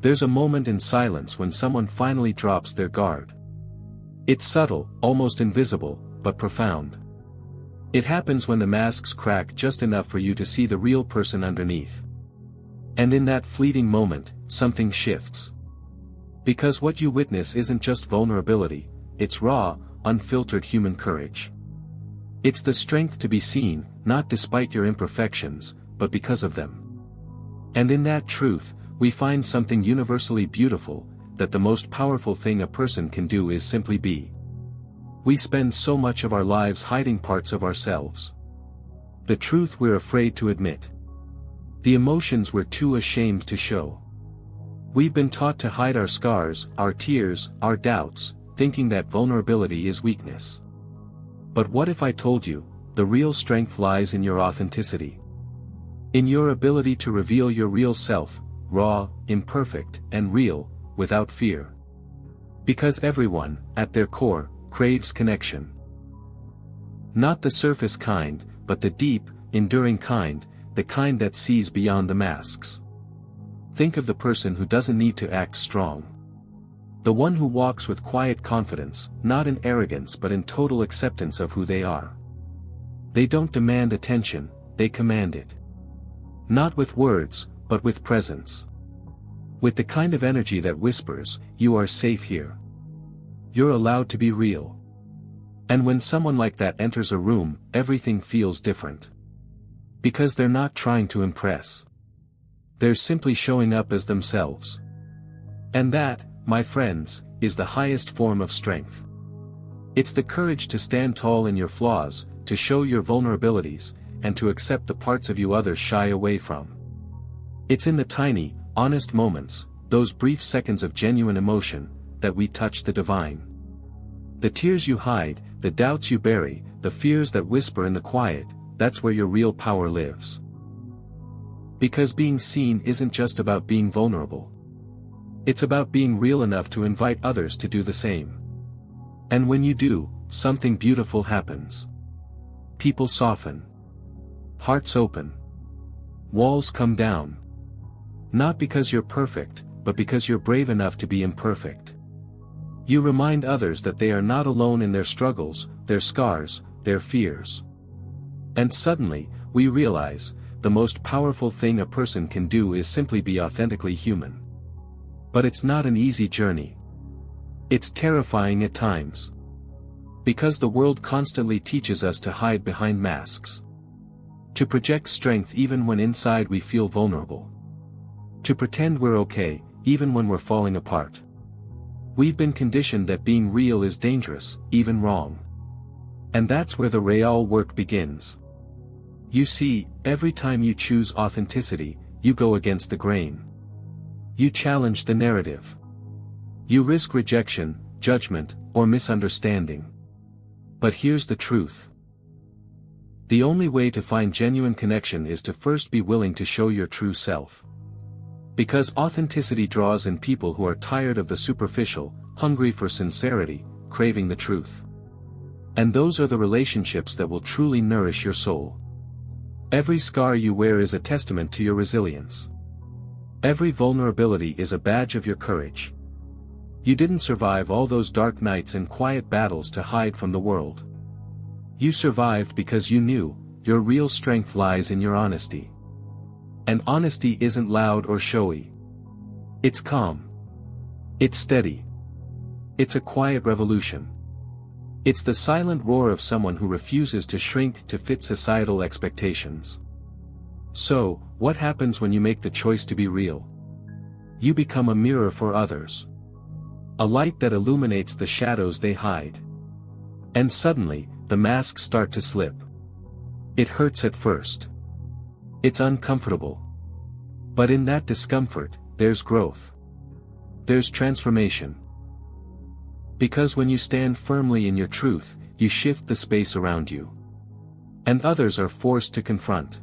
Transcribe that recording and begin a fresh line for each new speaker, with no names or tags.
There's a moment in silence when someone finally drops their guard. It's subtle, almost invisible, but profound. It happens when the masks crack just enough for you to see the real person underneath. And in that fleeting moment, something shifts. Because what you witness isn't just vulnerability, it's raw, unfiltered human courage. It's the strength to be seen, not despite your imperfections, but because of them. And in that truth, we find something universally beautiful, that the most powerful thing a person can do is simply be. We spend so much of our lives hiding parts of ourselves. The truth we're afraid to admit. The emotions we're too ashamed to show. We've been taught to hide our scars, our tears, our doubts, thinking that vulnerability is weakness. But what if I told you, the real strength lies in your authenticity? In your ability to reveal your real self, raw, imperfect, and real, without fear. Because everyone, at their core, craves connection. Not the surface kind, but the deep, enduring kind, the kind that sees beyond the masks. Think of the person who doesn't need to act strong. The one who walks with quiet confidence, not in arrogance but in total acceptance of who they are. They don't demand attention, they command it. Not with words, but with presence. With the kind of energy that whispers, "You are safe here. You're allowed to be real." And when someone like that enters a room, everything feels different. Because they're not trying to impress. They're simply showing up as themselves. And that, my friends, is the highest form of strength. It's the courage to stand tall in your flaws, to show your vulnerabilities, and to accept the parts of you others shy away from. It's in the tiny, honest moments, those brief seconds of genuine emotion, that we touch the divine. The tears you hide, the doubts you bury, the fears that whisper in the quiet, that's where your real power lives. Because being seen isn't just about being vulnerable. It's about being real enough to invite others to do the same. And when you do, something beautiful happens. People soften. Hearts open. Walls come down. Not because you're perfect, but because you're brave enough to be imperfect. You remind others that they are not alone in their struggles, their scars, their fears. And suddenly, we realize, the most powerful thing a person can do is simply be authentically human. But it's not an easy journey. It's terrifying at times. Because the world constantly teaches us to hide behind masks. To project strength even when inside we feel vulnerable. To pretend we're okay, even when we're falling apart. We've been conditioned that being real is dangerous, even wrong. And that's where the real work begins. You see, every time you choose authenticity, you go against the grain. You challenge the narrative. You risk rejection, judgment, or misunderstanding. But here's the truth. The only way to find genuine connection is to first be willing to show your true self. Because authenticity draws in people who are tired of the superficial, hungry for sincerity, craving the truth. And those are the relationships that will truly nourish your soul. Every scar you wear is a testament to your resilience. Every vulnerability is a badge of your courage. You didn't survive all those dark nights and quiet battles to hide from the world. You survived because you knew, your real strength lies in your honesty. And honesty isn't loud or showy. It's calm. It's steady. It's a quiet revolution. It's the silent roar of someone who refuses to shrink to fit societal expectations. So, what happens when you make the choice to be real? You become a mirror for others. A light that illuminates the shadows they hide. And suddenly, the masks start to slip. It hurts at first. It's uncomfortable. But in that discomfort, there's growth. There's transformation. Because when you stand firmly in your truth, you shift the space around you. And others are forced to confront.